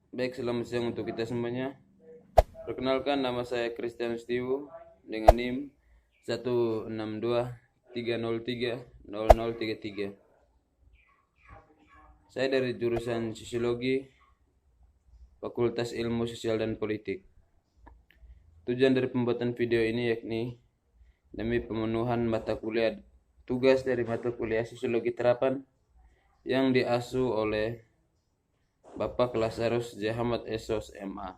Baik, selamat siang untuk kita semuanya. Perkenalkan, nama saya Christian Stiwo dengan NIM 16230300033. Saya dari jurusan Sosiologi, Fakultas Ilmu Sosial dan Politik. Tujuan dari pembuatan video ini yakni demi pemenuhan mata kuliah tugas dari mata kuliah Sosiologi Terapan yang diasuh oleh Bapak Lazarus Jahamad Esos MA.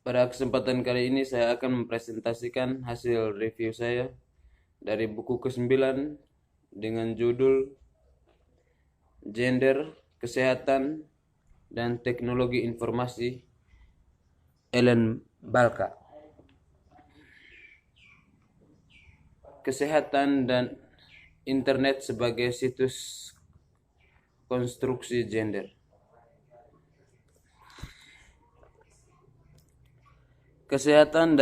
Pada kesempatan kali ini saya akan mempresentasikan hasil review saya dari buku ke-9 dengan judul Gender, Kesehatan, dan Teknologi Informasi Ellen Balka. Kesehatan dan Internet sebagai situs konstruksi gender. Kesehatan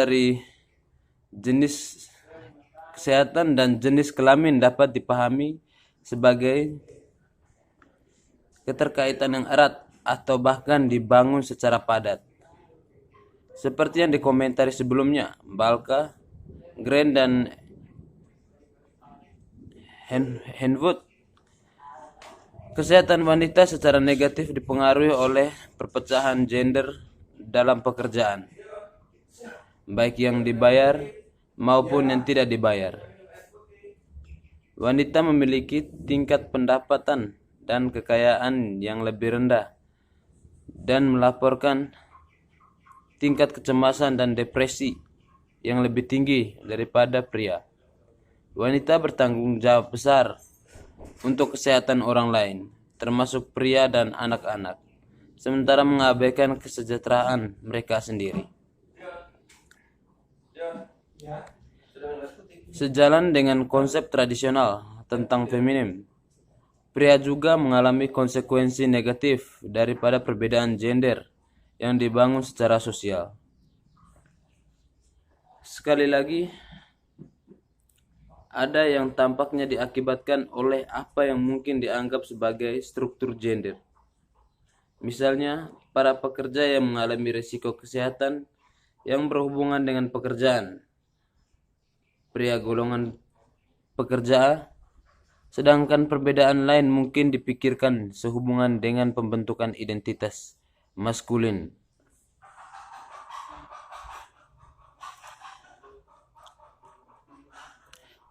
dan jenis kelamin dapat dipahami sebagai keterkaitan yang erat atau bahkan dibangun secara padat. Seperti yang dikomentari sebelumnya, Balka, Grant, dan Henwood, kesehatan wanita secara negatif dipengaruhi oleh perpecahan gender dalam pekerjaan, baik yang dibayar maupun yang tidak dibayar. Wanita memiliki tingkat pendapatan dan kekayaan yang lebih rendah dan melaporkan tingkat kecemasan dan depresi yang lebih tinggi daripada pria. Wanita bertanggung jawab besar untuk kesehatan orang lain, termasuk pria dan anak-anak, sementara mengabaikan kesejahteraan mereka sendiri. Sejalan dengan konsep tradisional tentang feminim, pria juga mengalami konsekuensi negatif daripada perbedaan gender yang dibangun secara sosial. Sekali lagi, ada yang tampaknya diakibatkan oleh apa yang mungkin dianggap sebagai struktur gender. Misalnya, para pekerja yang mengalami risiko kesehatan yang berhubungan dengan pekerjaan, pria golongan pekerja, sedangkan perbedaan lain mungkin dipikirkan sehubungan dengan pembentukan identitas maskulin.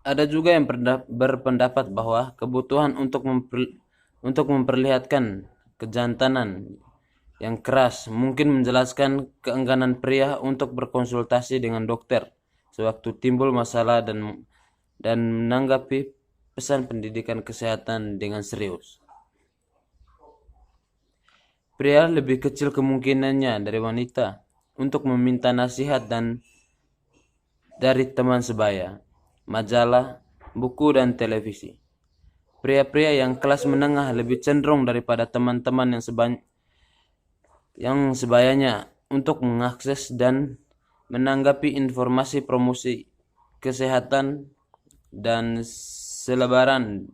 Ada juga yang berpendapat bahwa kebutuhan untuk memperlihatkan kejantanan yang keras mungkin menjelaskan keengganan pria untuk berkonsultasi dengan dokter sewaktu timbul masalah dan menanggapi pesan pendidikan kesehatan dengan serius. Pria lebih kecil kemungkinannya dari wanita untuk meminta nasihat dari teman sebaya, majalah, buku, dan televisi. Pria-pria yang kelas menengah lebih cenderung daripada teman-teman yang sebayanya untuk mengakses dan menanggapi informasi promosi kesehatan dan selebaran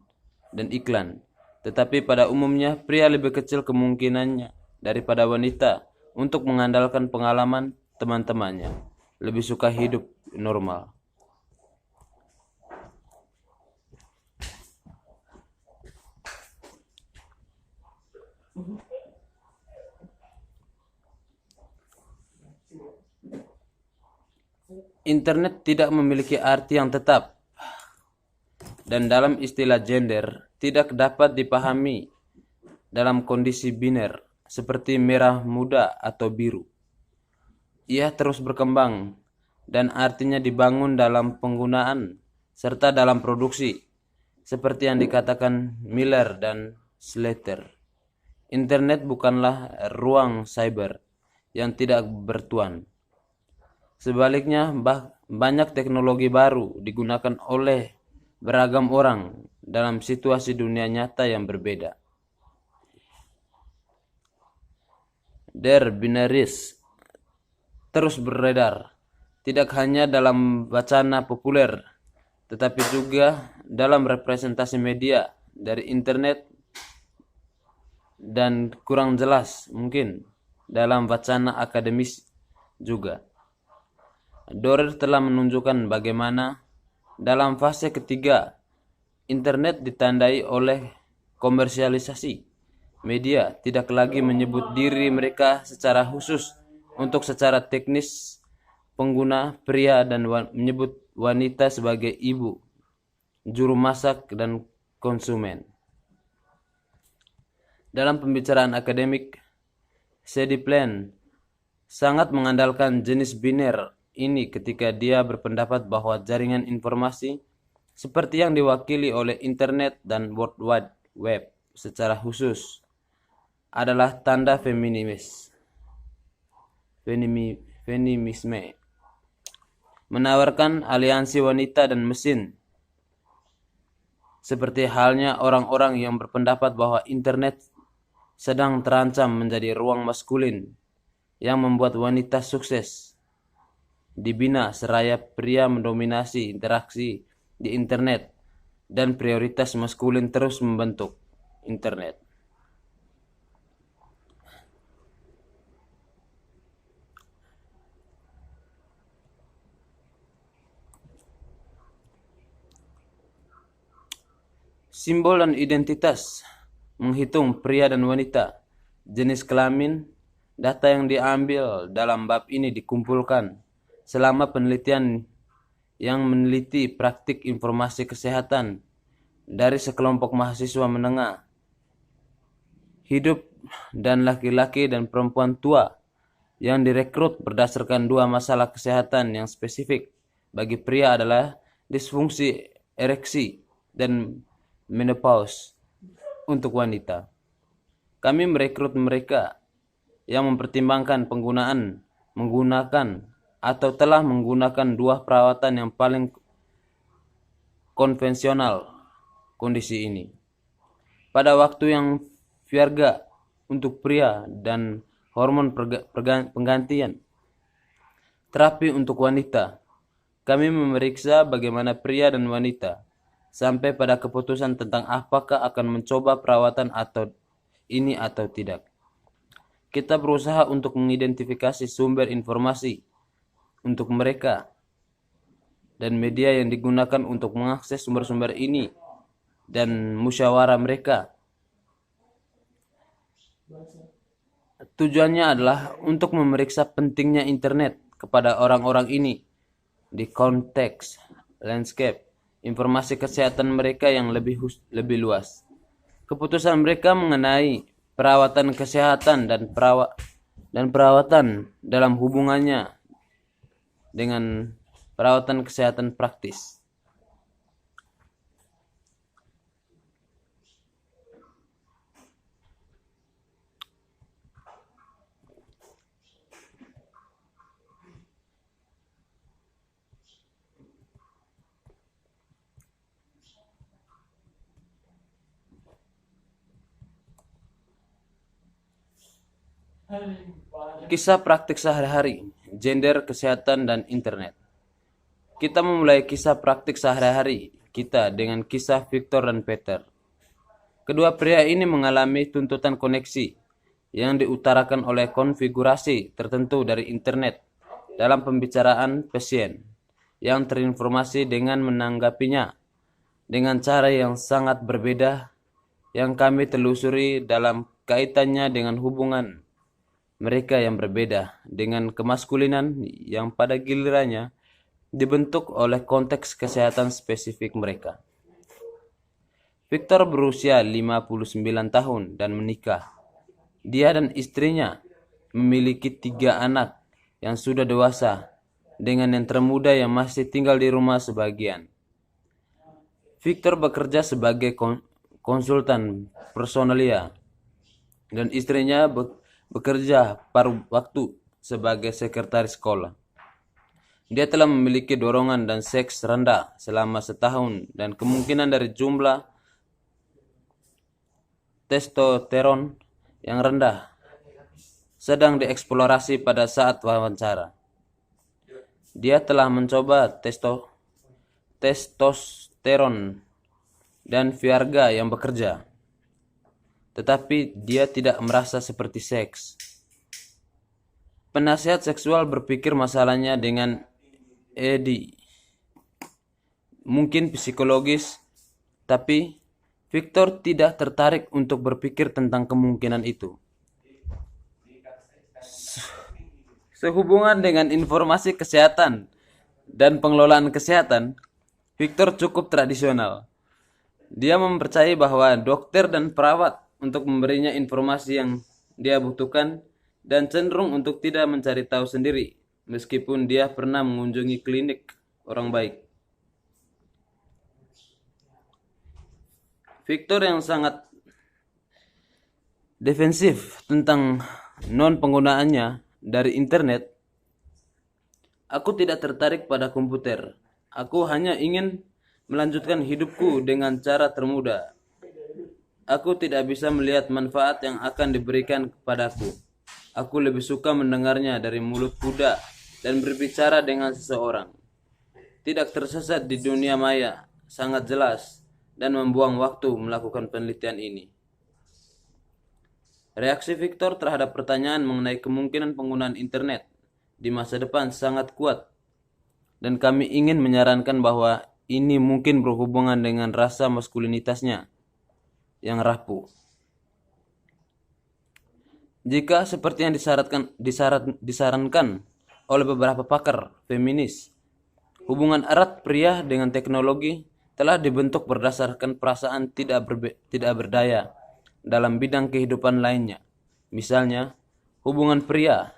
dan iklan. Tetapi pada umumnya pria lebih kecil kemungkinannya daripada wanita untuk mengandalkan pengalaman teman-temannya, lebih suka hidup normal. Internet tidak memiliki arti yang tetap, dan dalam istilah gender tidak dapat dipahami dalam kondisi biner seperti merah muda atau biru. Ia terus berkembang dan artinya dibangun dalam penggunaan serta dalam produksi, seperti yang dikatakan Miller dan Slater. Internet bukanlah ruang cyber yang tidak bertuan. Sebaliknya, banyak teknologi baru digunakan oleh beragam orang dalam situasi dunia nyata yang berbeda. Der binaris terus beredar, tidak hanya dalam wacana populer, tetapi juga dalam representasi media dari internet dan kurang jelas mungkin dalam wacana akademis juga. Dorer telah menunjukkan bagaimana dalam fase ketiga internet ditandai oleh komersialisasi. Media tidak lagi menyebut diri mereka secara khusus untuk secara teknis pengguna pria dan menyebut wanita sebagai ibu, juru masak, dan konsumen. Dalam pembicaraan akademik, Sediplen sangat mengandalkan jenis biner ini ketika dia berpendapat bahwa jaringan informasi seperti yang diwakili oleh internet dan World Wide Web secara khusus adalah tanda feminisme, menawarkan aliansi wanita dan mesin, seperti halnya orang-orang yang berpendapat bahwa internet sedang terancam menjadi ruang maskulin yang membuat wanita sukses dibina seraya pria mendominasi interaksi di internet dan prioritas maskulin terus membentuk internet. Simbol dan identitas menghitung pria dan wanita, jenis kelamin, data yang diambil dalam bab ini dikumpulkan selama penelitian yang meneliti praktik informasi kesehatan dari sekelompok mahasiswa menengah hidup dan laki-laki dan perempuan tua yang direkrut berdasarkan dua masalah kesehatan yang spesifik. Bagi pria adalah disfungsi ereksi dan menopause. Untuk wanita, kami merekrut mereka yang mempertimbangkan menggunakan atau telah menggunakan dua perawatan yang paling konvensional kondisi ini. Pada waktu yang Viagra untuk pria dan hormon penggantian terapi untuk wanita, kami memeriksa bagaimana pria dan wanita sampai pada keputusan tentang apakah akan mencoba perawatan atau tidak. Kita berusaha untuk mengidentifikasi sumber informasi untuk mereka dan media yang digunakan untuk mengakses sumber-sumber ini dan musyawarah mereka. Tujuannya adalah untuk memeriksa pentingnya internet kepada orang-orang ini di konteks landscape informasi kesehatan mereka yang lebih luas. Keputusan mereka mengenai perawatan kesehatan dan perawatan dalam hubungannya dengan perawatan kesehatan praktis. Kisah praktik sehari-hari, gender, kesehatan, dan internet. Kita memulai kisah praktik sehari-hari kita dengan kisah Victor dan Peter. Kedua pria ini mengalami tuntutan koneksi yang diutarakan oleh konfigurasi tertentu dari internet dalam pembicaraan pasien yang terinformasi dengan menanggapinya dengan cara yang sangat berbeda yang kami telusuri dalam kaitannya dengan hubungan mereka yang berbeda dengan kemaskulinan yang pada gilirannya dibentuk oleh konteks kesehatan spesifik mereka. Victor berusia 59 tahun dan menikah. Dia dan istrinya memiliki 3 anak yang sudah dewasa dengan yang termuda yang masih tinggal di rumah sebagian. Victor bekerja sebagai konsultan personalia dan istrinya bekerja paruh waktu sebagai sekretaris sekolah. Dia telah memiliki dorongan dan seks rendah selama setahun dan kemungkinan dari jumlah testosteron yang rendah sedang dieksplorasi pada saat wawancara. Dia telah mencoba testosteron dan Viagra yang bekerja. tetapi dia tidak merasa seperti seks. Penasihat seksual berpikir masalahnya dengan ED, mungkin psikologis, tapi Victor tidak tertarik untuk berpikir tentang kemungkinan itu. Sehubungan dengan informasi kesehatan dan pengelolaan kesehatan, Victor cukup tradisional. Dia mempercayai bahwa dokter dan perawat untuk memberinya informasi yang dia butuhkan dan cenderung untuk tidak mencari tahu sendiri, meskipun dia pernah mengunjungi klinik orang baik. Victor yang sangat defensif tentang non-penggunaannya dari internet. Aku tidak tertarik pada komputer. Aku hanya ingin melanjutkan hidupku dengan cara termudah. Aku tidak bisa melihat manfaat yang akan diberikan kepadaku. Aku lebih suka mendengarnya dari mulut kuda dan berbicara dengan seseorang. Tidak tersesat di dunia maya, sangat jelas, dan membuang waktu melakukan penelitian ini. Reaksi Victor terhadap pertanyaan mengenai kemungkinan penggunaan internet di masa depan sangat kuat, dan kami ingin menyarankan bahwa ini mungkin berhubungan dengan rasa maskulinitasnya yang rapuh. Jika seperti yang disarankan oleh beberapa pakar feminis, hubungan erat pria dengan teknologi telah dibentuk berdasarkan perasaan tidak berdaya dalam bidang kehidupan lainnya. Misalnya, hubungan pria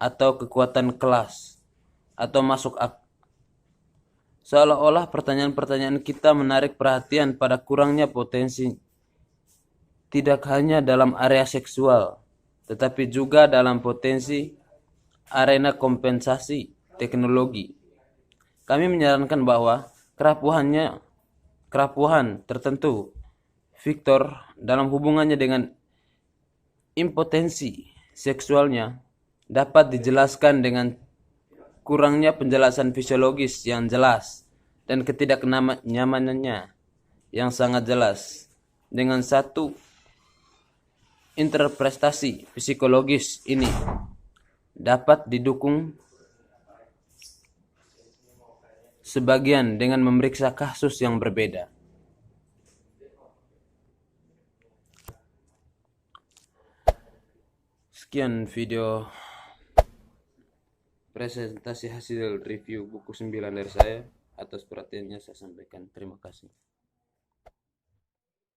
atau kekuatan kelas atau masuk akal. Seolah-olah pertanyaan-pertanyaan kita menarik perhatian pada kurangnya potensi, tidak hanya dalam area seksual, tetapi juga dalam potensi arena kompensasi teknologi. Kami menyarankan bahwa kerapuhan tertentu Victor dalam hubungannya dengan impotensi seksualnya dapat dijelaskan dengan kurangnya penjelasan fisiologis yang jelas dan ketidaknyamanannya yang sangat jelas. Dengan satu interpretasi psikologis ini dapat didukung sebagian dengan memeriksa kasus yang berbeda. Sekian video presentasi hasil review buku 9 dari saya. Atas perhatiannya saya sampaikan terima kasih.